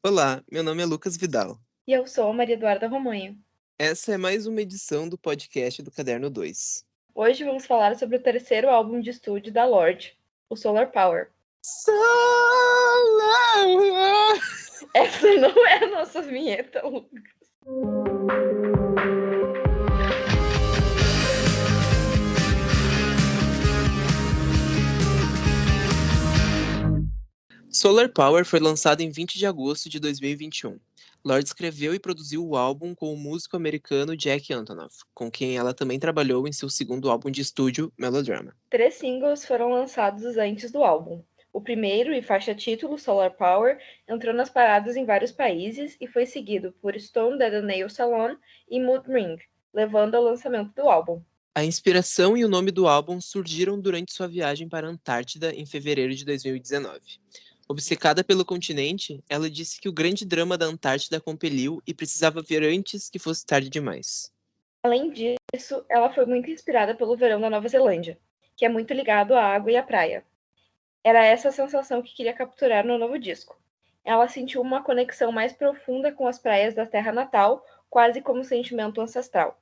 Olá, meu nome é Lucas Vidal. E eu sou a Maria Eduarda Romanho. Essa é mais uma edição do podcast do Caderno 2. Hoje vamos falar sobre o terceiro álbum de estúdio da Lorde, o Solar Power. Solar! Essa não é a nossa vinheta, Lucas. Solar Power foi lançado em 20 de agosto de 2021. Lorde escreveu e produziu o álbum com o músico americano Jack Antonoff, com quem ela também trabalhou em seu segundo álbum de estúdio, Melodrama. 3 singles foram lançados antes do álbum. O primeiro, e faixa título, Solar Power, entrou nas paradas em vários países e foi seguido por Stone Dead Nail Salon e Mood Ring, levando ao lançamento do álbum. A inspiração e o nome do álbum surgiram durante sua viagem para a Antártida em fevereiro de 2019. Obcecada pelo continente, ela disse que o grande drama da Antártida a compeliu e precisava ver antes que fosse tarde demais. Além disso, ela foi muito inspirada pelo verão da Nova Zelândia, que é muito ligado à água e à praia. Era essa a sensação que queria capturar no novo disco. Ela sentiu uma conexão mais profunda com as praias da terra natal, quase como um sentimento ancestral.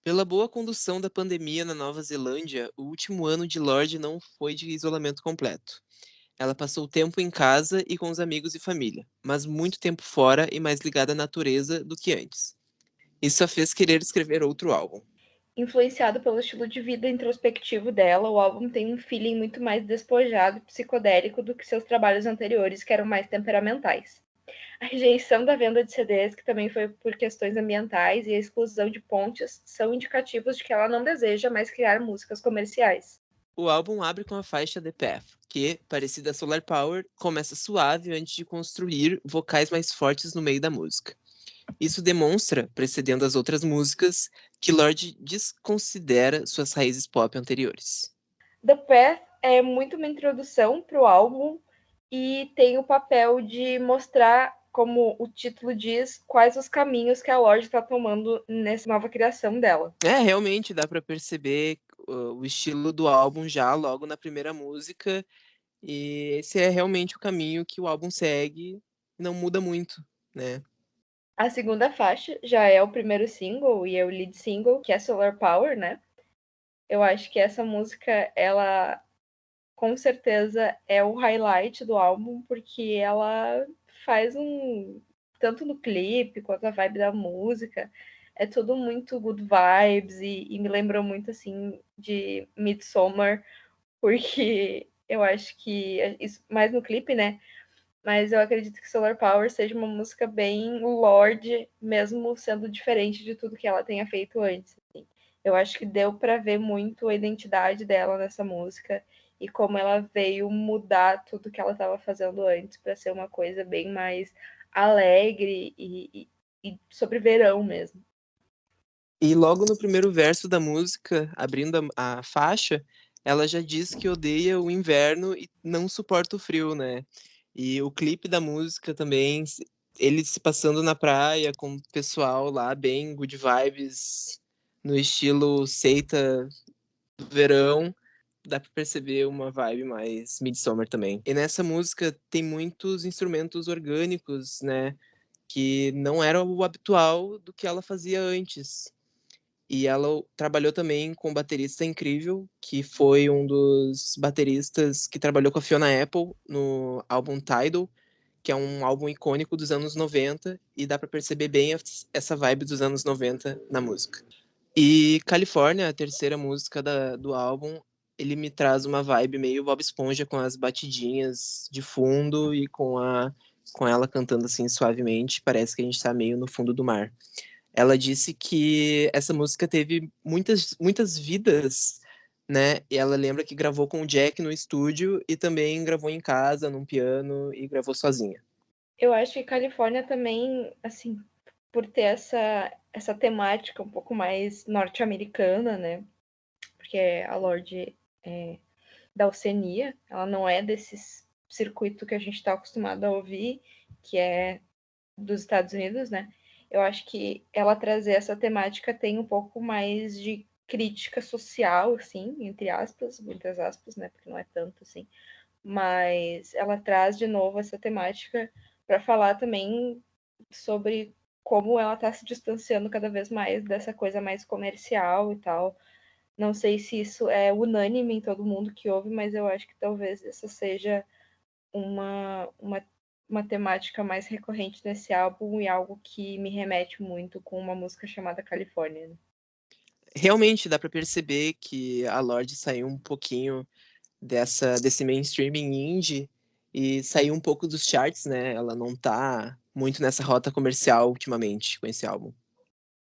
Pela boa condução da pandemia na Nova Zelândia, o último ano de Lorde não foi de isolamento completo. Ela passou tempo em casa e com os amigos e família, mas muito tempo fora e mais ligada à natureza do que antes. Isso a fez querer escrever outro álbum. Influenciado pelo estilo de vida introspectivo dela, o álbum tem um feeling muito mais despojado e psicodélico do que seus trabalhos anteriores, que eram mais temperamentais. A rejeição da venda de CDs, que também foi por questões ambientais, e a exclusão de pontes são indicativos de que ela não deseja mais criar músicas comerciais. O álbum abre com a faixa The Path, que, parecida a Solar Power, começa suave antes de construir vocais mais fortes no meio da música. Isso demonstra, precedendo as outras músicas, que Lorde desconsidera suas raízes pop anteriores. The Path é muito uma introdução para o álbum e tem o papel de mostrar, como o título diz, quais os caminhos que a Lorde está tomando nessa nova criação dela. Realmente dá pra perceber o estilo do álbum já logo na primeira música, e esse é realmente o caminho que o álbum segue, não muda muito, né. A segunda faixa já é o primeiro single e é o lead single, que é Solar Power, né? Eu acho que essa música, ela com certeza é o highlight do álbum, porque ela faz tanto no clipe quanto a vibe da música, é tudo muito good vibes e me lembrou muito, assim, de Midsommar, porque eu acho que, isso mais no clipe, né, mas eu acredito que Solar Power seja uma música bem Lorde, mesmo sendo diferente de tudo que ela tenha feito antes, assim. Eu acho que deu para ver muito a identidade dela nessa música e como ela veio mudar tudo que ela estava fazendo antes para ser uma coisa bem mais alegre e sobre verão mesmo. E logo no primeiro verso da música, abrindo a faixa, ela já diz que odeia o inverno e não suporta o frio, né. E o clipe da música também, ele se passando na praia com o pessoal lá bem good vibes, no estilo seita do verão, dá pra perceber uma vibe mais Midsommar também. E nessa música tem muitos instrumentos orgânicos, né, que não era o habitual do que ela fazia antes. E ela trabalhou também com um baterista incrível, que foi um dos bateristas que trabalhou com a Fiona Apple no álbum Tidal, que é um álbum icônico dos anos 90, e dá pra perceber bem essa vibe dos anos 90 na música. E California, a terceira música do álbum, ele me traz uma vibe meio Bob Esponja, com as batidinhas de fundo e com ela cantando assim suavemente, parece que a gente tá meio no fundo do mar. Ela disse que essa música teve muitas vidas, né, e ela lembra que gravou com o Jack no estúdio e também gravou em casa, num piano, e gravou sozinha. Eu acho que Califórnia também, assim, por ter essa temática um pouco mais norte-americana, né? Porque a Lorde é da Oceania, ela não é desse circuito que a gente está acostumado a ouvir, que é dos Estados Unidos, né? Eu acho que ela trazer essa temática tem um pouco mais de crítica social, assim, entre aspas, muitas aspas, né? Porque não é tanto assim. Mas ela traz de novo essa temática para falar também sobre como ela está se distanciando cada vez mais dessa coisa mais comercial e tal. Não sei se isso é unânime em todo mundo que ouve, mas eu acho que talvez essa seja uma temática mais recorrente nesse álbum e algo que me remete muito com uma música chamada California. Realmente dá pra perceber que a Lorde saiu um pouquinho desse mainstreaming indie e saiu um pouco dos charts, né? Ela não tá muito nessa rota comercial ultimamente com esse álbum.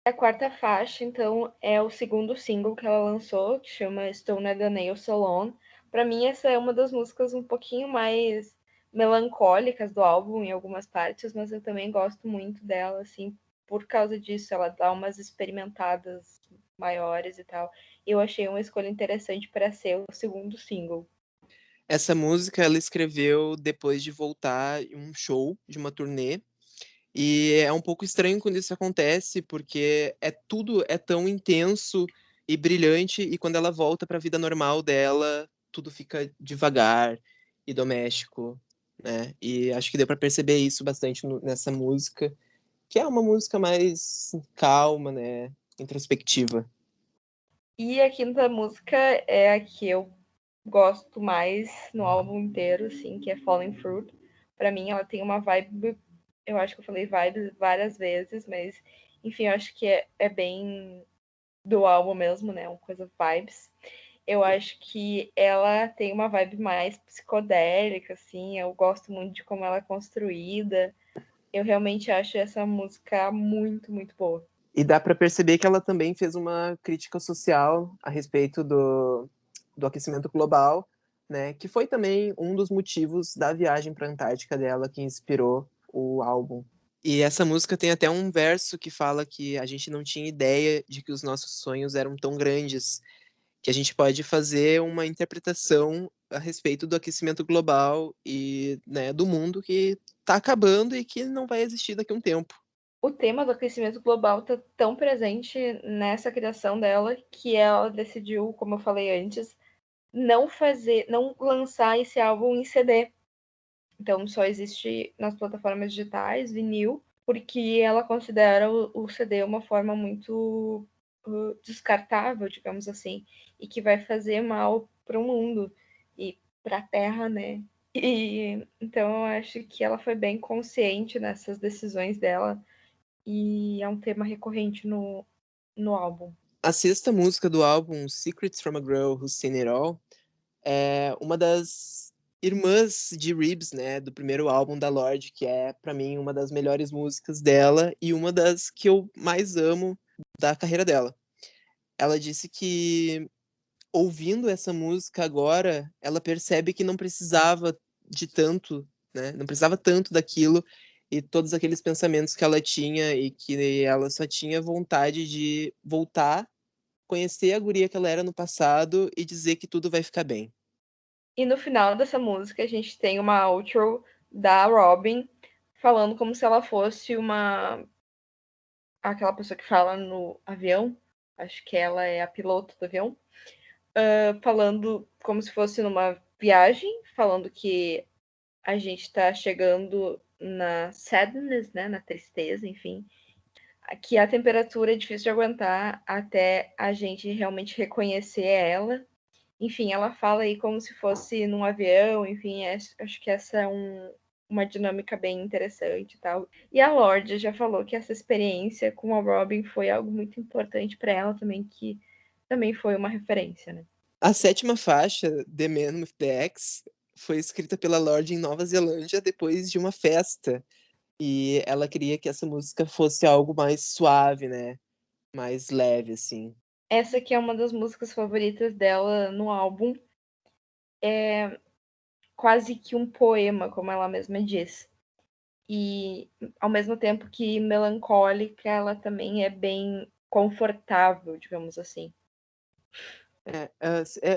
A quarta faixa, então, é o segundo single que ela lançou, que chama Stone at the Nail Salon. Para mim, essa é uma das músicas um pouquinho mais melancólicas do álbum em algumas partes, mas eu também gosto muito dela, assim, por causa disso. Ela dá umas experimentadas maiores e tal. Eu achei uma escolha interessante para ser o segundo single. Essa música ela escreveu depois de voltar em um show de uma turnê. E é um pouco estranho quando isso acontece, porque tudo é tão intenso e brilhante, e quando ela volta para a vida normal dela, tudo fica devagar e doméstico, né? E acho que deu para perceber isso bastante nessa música, que é uma música mais calma, né? Introspectiva. E a quinta música é a que eu gosto mais no álbum inteiro, assim, que é Falling Fruit. Para mim, ela tem uma vibe. Eu acho que eu falei vibe várias vezes, mas enfim, eu acho que é bem do álbum mesmo, né? Uma coisa vibes. Eu acho que ela tem uma vibe mais psicodélica, assim. Eu gosto muito de como ela é construída. Eu realmente acho essa música muito, muito boa. E dá para perceber que ela também fez uma crítica social a respeito do aquecimento global, né? Que foi também um dos motivos da viagem para a Antártica dela que inspirou o álbum. E essa música tem até um verso que fala que a gente não tinha ideia de que os nossos sonhos eram tão grandes, que a gente pode fazer uma interpretação a respeito do aquecimento global e, né, do mundo que está acabando e que não vai existir daqui a um tempo. O tema do aquecimento global está tão presente nessa criação dela que ela decidiu, como eu falei antes, não lançar esse álbum em CD. Então só existe nas plataformas digitais, vinil, porque ela considera o CD uma forma muito descartável, digamos assim, e que vai fazer mal para o mundo e para a Terra, né? E então eu acho que ela foi bem consciente nessas decisões dela e é um tema recorrente no álbum. A sexta música do álbum, Secrets from a Girl Who's Seen It All, é uma das irmãs de Ribs, né, do primeiro álbum da Lorde, que é, para mim, uma das melhores músicas dela e uma das que eu mais amo da carreira dela. Ela disse que, ouvindo essa música agora, ela percebe que não precisava de tanto, né, não precisava tanto daquilo e todos aqueles pensamentos que ela tinha e que ela só tinha vontade de voltar, conhecer a guria que ela era no passado e dizer que tudo vai ficar bem. E no final dessa música a gente tem uma outro da Robin falando como se ela fosse aquela pessoa que fala no avião, acho que ela é a piloto do avião, falando como se fosse numa viagem, falando que a gente está chegando na sadness, né, na tristeza, enfim, que a temperatura é difícil de aguentar até a gente realmente reconhecer ela. Enfim, ela fala aí como se fosse num avião, enfim, acho que essa é uma dinâmica bem interessante e tal. E a Lorde já falou que essa experiência com a Robin foi algo muito importante para ela também, que também foi uma referência, né? A sétima faixa, The Man with the Axe, foi escrita pela Lorde em Nova Zelândia depois de uma festa. E ela queria que essa música fosse algo mais suave, né? Mais leve, assim. Essa aqui é uma das músicas favoritas dela no álbum. É quase que um poema, como ela mesma diz. e ao mesmo tempo que melancólica, ela também é bem confortável, digamos assim.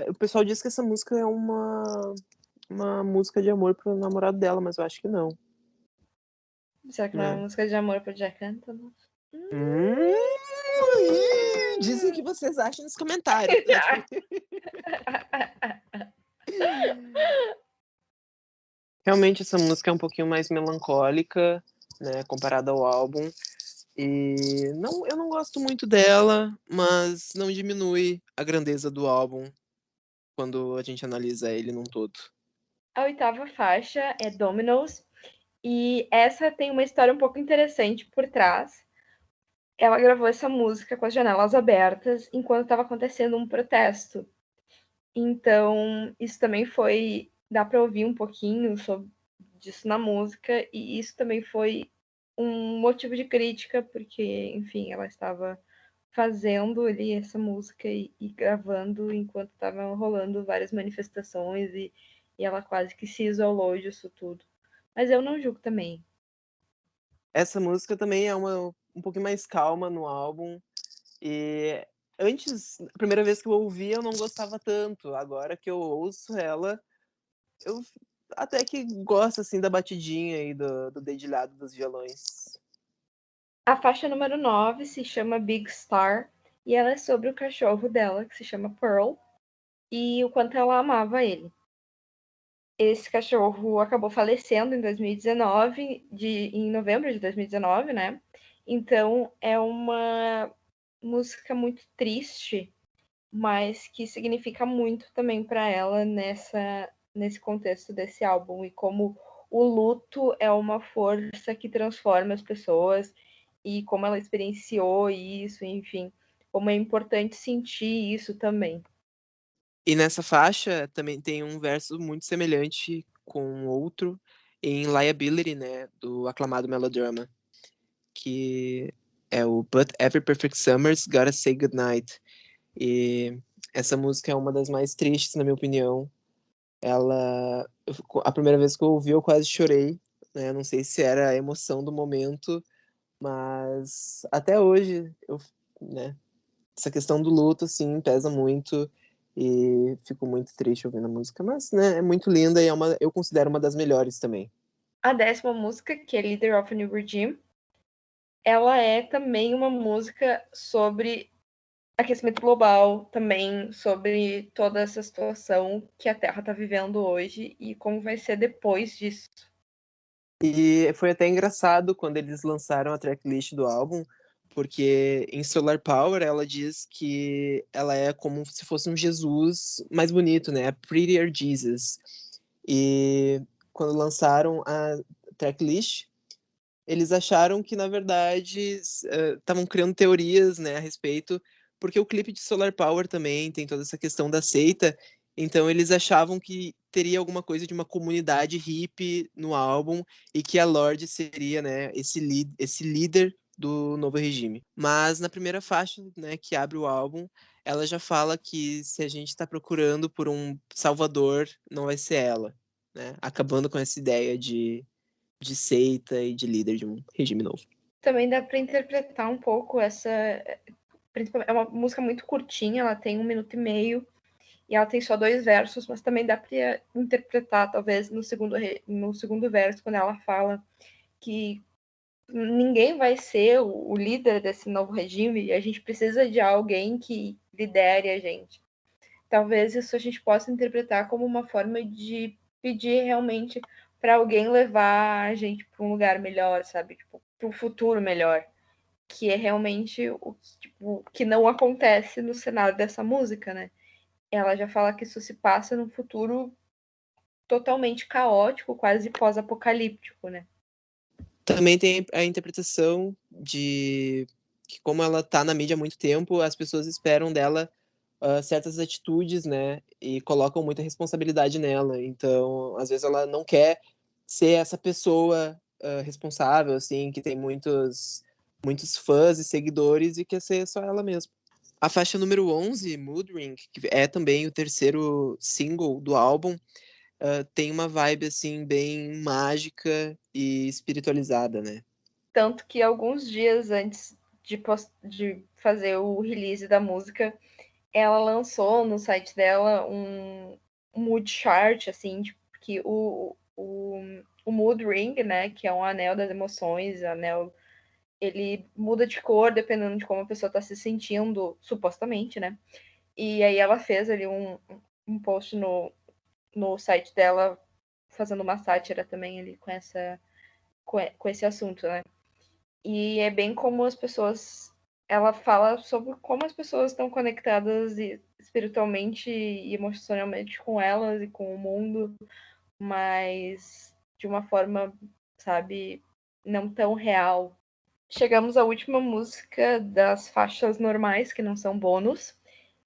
O pessoal diz que essa música é uma música de amor pro namorado dela, mas eu acho que não, Será que não é uma né? música de amor pro Jack Antonoff? Hum, dizem o que vocês acham nos comentários. Realmente essa música é um pouquinho mais melancólica, né, comparada ao álbum. E não, eu não gosto muito dela, mas não diminui a grandeza do álbum quando a gente analisa ele num todo. A 8ª faixa é Dominoes, e essa tem uma história um pouco interessante por trás. Ela gravou essa música com as janelas abertas enquanto estava acontecendo um protesto. Então, isso também foi. Dá para ouvir um pouquinho sobre, disso na música, e isso também foi um motivo de crítica, porque, enfim, ela estava fazendo ali essa música e gravando enquanto estavam rolando várias manifestações, e ela quase que se isolou disso tudo. Mas eu não julgo também. Essa música também é um pouquinho mais calma no álbum. E antes, a primeira vez que eu ouvi, eu não gostava tanto. Agora que eu ouço ela, eu até que gosto assim da batidinha aí do dedilhado dos violões. A faixa número 9 se chama Big Star, e ela é sobre o cachorro dela, que se chama Pearl, e o quanto ela amava ele. Esse cachorro acabou falecendo em 2019, em novembro de 2019, né? Então é uma música muito triste, mas que significa muito também para ela nesse contexto desse álbum, e como o luto é uma força que transforma as pessoas, e como ela experienciou isso, enfim, como é importante sentir isso também. E nessa faixa também tem um verso muito semelhante com outro em Liability, né, do aclamado Melodrama, que é o But Every Perfect Summer's Gotta Say Goodnight. E essa música é uma das mais tristes, na minha opinião. A primeira vez que eu ouvi, eu quase chorei, né? Não sei se era a emoção do momento, mas até hoje, né? Essa questão do luto, assim, pesa muito e fico muito triste ouvindo a música, mas, né, é muito linda e eu considero uma das melhores também. A 10ª música, que é Leader of a New Regime, ela é também uma música sobre aquecimento global, também sobre toda essa situação que a Terra está vivendo hoje e como vai ser depois disso. E foi até engraçado quando eles lançaram a tracklist do álbum, porque em Solar Power ela diz que ela é como se fosse um Jesus mais bonito, né? A Prettier Jesus. E quando lançaram a tracklist, eles acharam que, na verdade, estavam criando teorias, né, a respeito, porque o clipe de Solar Power também tem toda essa questão da seita, então eles achavam que teria alguma coisa de uma comunidade hippie no álbum e que a Lorde seria, né, esse líder do novo regime. Mas na primeira faixa, né, que abre o álbum, ela já fala que se a gente está procurando por um salvador, não vai ser ela, né, acabando com essa ideia de seita e de líder de um regime novo. Também dá para interpretar um pouco essa. É uma música muito curtinha, ela tem 1 minuto e meio e ela tem só 2 versos, mas também dá para interpretar, talvez, no segundo verso, quando ela fala que ninguém vai ser o líder desse novo regime e a gente precisa de alguém que lidere a gente. Talvez isso a gente possa interpretar como uma forma de pedir realmente para alguém levar a gente para um lugar melhor, sabe? Tipo, para um futuro melhor, que é realmente o que não acontece no cenário dessa música, né? Ela já fala que isso se passa num futuro totalmente caótico, quase pós-apocalíptico, né? Também tem a interpretação de que, como ela tá na mídia há muito tempo, as pessoas esperam dela certas atitudes, né? E colocam muita responsabilidade nela. Então, às vezes, ela não quer ser essa pessoa responsável, assim, que tem muitos fãs e seguidores e quer ser só ela mesma. A faixa número 11, Mood Ring, que é também o terceiro single do álbum, tem uma vibe, assim, bem mágica e espiritualizada, né. Tanto que alguns dias antes de fazer o release da música, ela lançou no site dela um mood chart, assim, que o mood ring, né, que é um anel das emoções, anel, ele muda de cor dependendo de como a pessoa tá se sentindo, supostamente, né? E aí ela fez ali um post no site dela, fazendo uma sátira também ali com esse assunto, né? E é bem como as pessoas. Ela fala sobre como as pessoas estão conectadas espiritualmente e emocionalmente com elas e com o mundo, mas de uma forma, sabe, não tão real. Chegamos à última música das faixas normais, que não são bônus,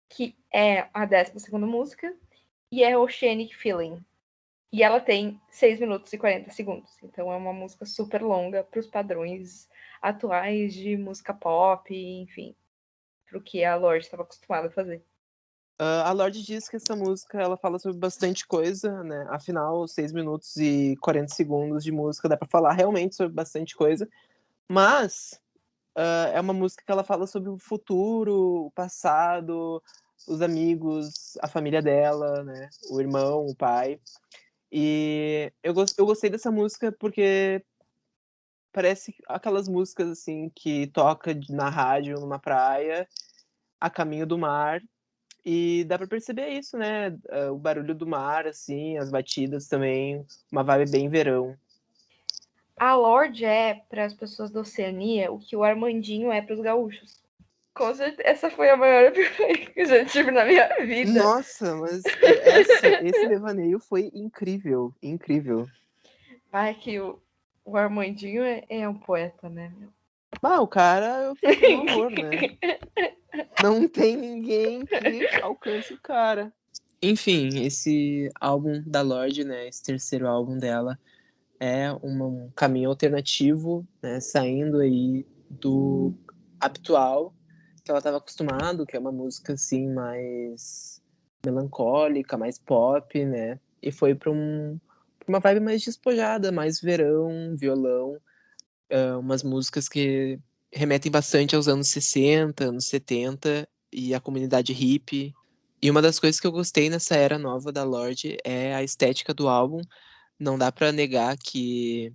que é a 12ª música, e é Oceanic Feeling. E ela tem 6 minutos e 40 segundos. Então é uma música super longa para os padrões atuais de música pop, enfim, para o que a Lorde estava acostumada a fazer. A Lorde diz que essa música ela fala sobre bastante coisa, né, afinal 6 minutos e 40 segundos de música dá pra falar realmente sobre bastante coisa, mas, é uma música que ela fala sobre o futuro, o passado, os amigos, a família dela, né, o irmão, o pai. E eu gostei dessa música porque parece aquelas músicas, assim, que toca na rádio, numa praia, a caminho do mar, e dá pra perceber isso, né, o barulho do mar, assim, as batidas também, uma vibe bem verão. A Lorde é, para as pessoas da Oceania, o que o Armandinho é para os gaúchos. Com certeza, essa foi a maior epifania que eu já tive na minha vida. Nossa, mas esse devaneio foi incrível, incrível. Vai que o Armandinho é um poeta, né? Ah, o cara eu fico no amor, né. Não tem ninguém que alcance o cara. Enfim, esse álbum da Lorde, né, esse terceiro álbum dela, é um caminho alternativo, né, saindo aí do habitual que ela estava acostumado, que é uma música, assim, mais melancólica, mais pop, né, e foi pra uma vibe mais despojada, mais verão, violão, umas músicas que remetem bastante aos anos 60, anos 70 e a comunidade hippie. E uma das coisas que eu gostei nessa era nova da Lorde é a estética do álbum. Não dá pra negar que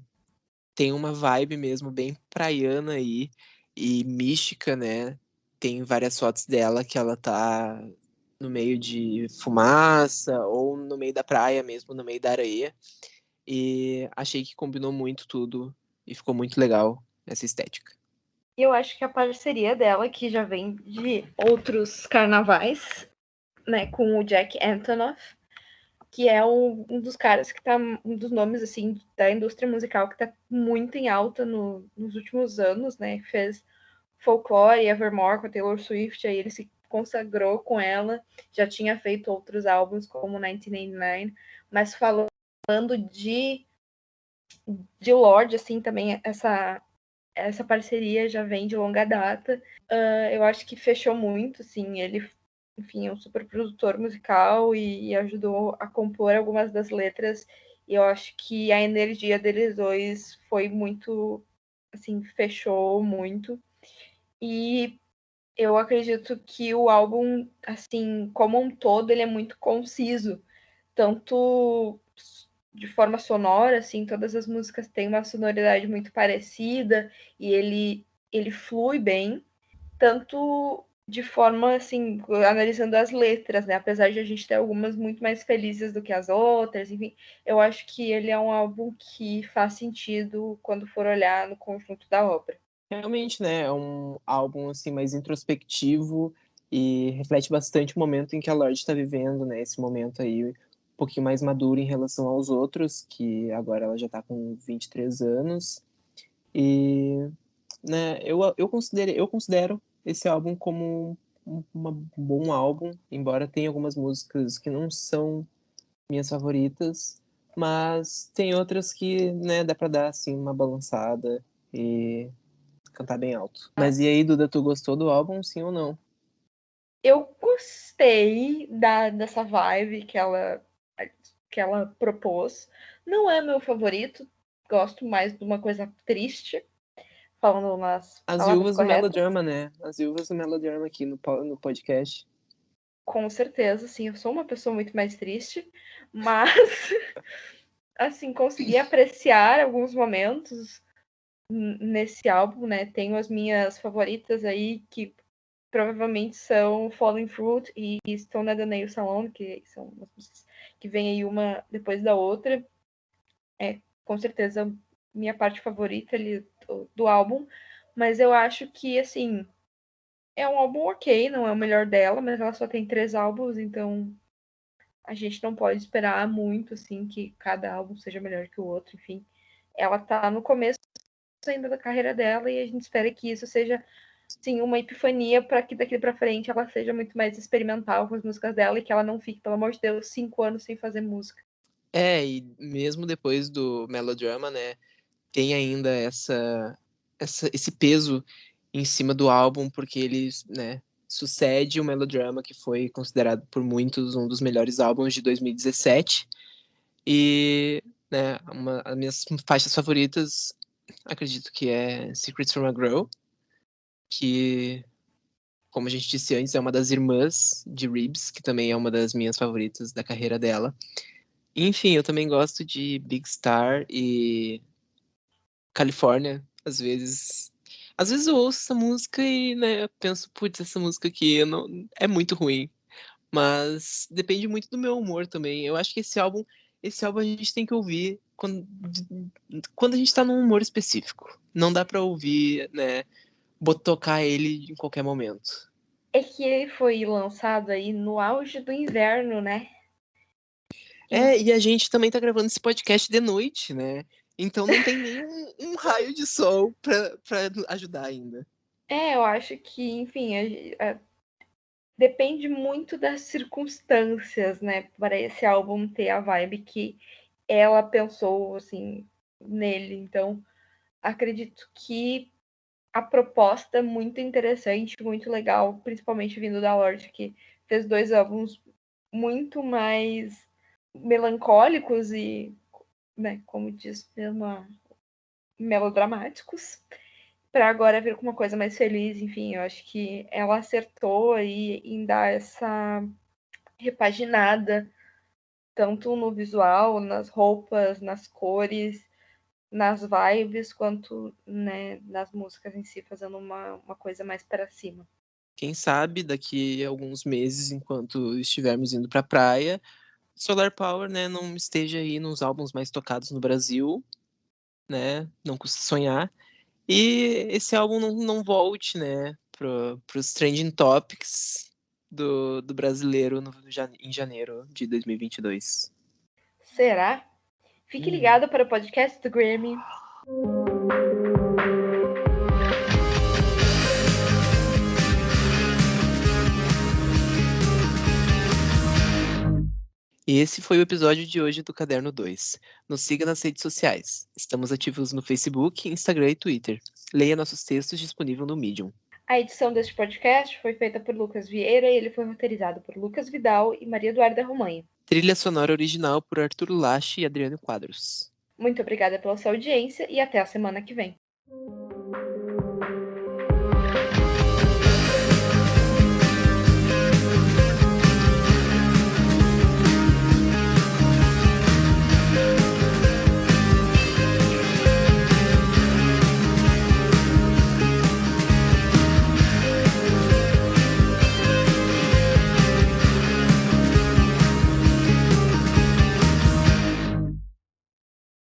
tem uma vibe mesmo bem praiana aí e mística, né. Tem várias fotos dela que ela tá no meio de fumaça ou no meio da praia mesmo, no meio da areia. E achei que combinou muito tudo e ficou muito legal essa estética. E eu acho que a parceria dela, que já vem de outros carnavais, né, com o Jack Antonoff, que é um dos caras que tá, um dos nomes, assim, da indústria musical que tá muito em alta nos últimos anos, né, fez Folklore e Evermore com a Taylor Swift, aí ele se consagrou com ela, já tinha feito outros álbuns como 1989, mas falando de Lorde, assim, também essa parceria já vem de longa data. Eu acho que fechou muito, assim, ele, enfim, é um super produtor musical e ajudou a compor algumas das letras, e eu acho que a energia deles dois foi muito, assim, fechou muito, e eu acredito que o álbum, assim, como um todo, ele é muito conciso, tanto de forma sonora, assim, todas as músicas têm uma sonoridade muito parecida e ele flui bem, tanto de forma, assim, analisando as letras, né? Apesar de a gente ter algumas muito mais felizes do que as outras, enfim, eu acho que ele é um álbum que faz sentido quando for olhar no conjunto da obra. Realmente, né, é um álbum, assim, mais introspectivo e reflete bastante o momento em que a Lorde está vivendo, né, esse momento aí um pouquinho mais maduro em relação aos outros, que agora ela já tá com 23 anos. E, né, eu considero esse álbum como um bom álbum, embora tenha algumas músicas que não são minhas favoritas, mas tem outras que, né, dá pra dar, assim, uma balançada e cantar bem alto. Mas e aí, Duda, tu gostou do álbum, sim ou não? Eu gostei dessa vibe que ela que ela propôs. Não é meu favorito, gosto mais de uma coisa triste, falando nas As palavras viúvas do corretas. melodrama, né? As viúvas do melodrama aqui no podcast. Com certeza, sim, eu sou uma pessoa muito mais triste, mas assim, consegui apreciar alguns momentos nesse álbum, né? Tenho as minhas favoritas aí, que provavelmente são Falling Fruit e Stone at the Nail Salon, que são umas músicas que vem aí uma depois da outra. É, com certeza, minha parte favorita ali do álbum. Mas eu acho que, assim, é um álbum ok, não é o melhor dela, mas ela só tem 3 álbuns, então a gente não pode esperar muito, assim, que cada álbum seja melhor que o outro, enfim. Ela tá no começo ainda da carreira dela e a gente espera que isso seja, sim, uma epifania para que daqui para frente ela seja muito mais experimental com as músicas dela e que ela não fique, pelo amor de Deus, 5 anos sem fazer música. E mesmo depois do melodrama, né, tem ainda esse peso em cima do álbum, porque ele, né, sucede o melodrama, que foi considerado por muitos um dos melhores álbuns de 2017. E, né, as minhas faixas favoritas, acredito que é Secrets from a Girl, que, como a gente disse antes, é uma das irmãs de Ribs, que também é uma das minhas favoritas da carreira dela. Enfim, eu também gosto de Big Star e California, às vezes. Às vezes eu ouço essa música e, né, eu penso, putz, essa música aqui não, é muito ruim. Mas depende muito do meu humor também. Eu acho que esse álbum a gente tem que ouvir quando a gente tá num humor específico. Não dá pra ouvir, né, tocar ele em qualquer momento. É que ele foi lançado aí no auge do inverno, né? E a gente também tá gravando esse podcast de noite, né? Então não tem nem um raio de sol pra ajudar ainda. Eu acho que, enfim, depende muito das circunstâncias, né? Para esse álbum ter a vibe que ela pensou, assim, nele. Então, acredito que a proposta é muito interessante, muito legal, principalmente vindo da Lorde, que fez 2 álbuns muito mais melancólicos e, né, como diz mesmo, melodramáticos, para agora vir com uma coisa mais feliz. Enfim, eu acho que ela acertou aí em dar essa repaginada, tanto no visual, nas roupas, nas cores, nas vibes, quanto, né, nas músicas em si, fazendo uma coisa mais para cima. Quem sabe daqui a alguns meses, enquanto estivermos indo pra praia, Solar Power, né, não esteja aí nos álbuns mais tocados no Brasil, né? Não custa sonhar. E esse álbum não volte, né, pros trending topics do brasileiro em janeiro de 2022. Será? Fique ligado para o podcast do Grammy. E esse foi o episódio de hoje do Caderno 2. Nos siga nas redes sociais. Estamos ativos no Facebook, Instagram e Twitter. Leia nossos textos disponíveis no Medium. A edição deste podcast foi feita por Lucas Vieira e ele foi roteirizado por Lucas Vidal e Maria Eduarda Romanha. Trilha sonora original por Arthur Lache e Adriano Quadros. Muito obrigada pela sua audiência e até a semana que vem.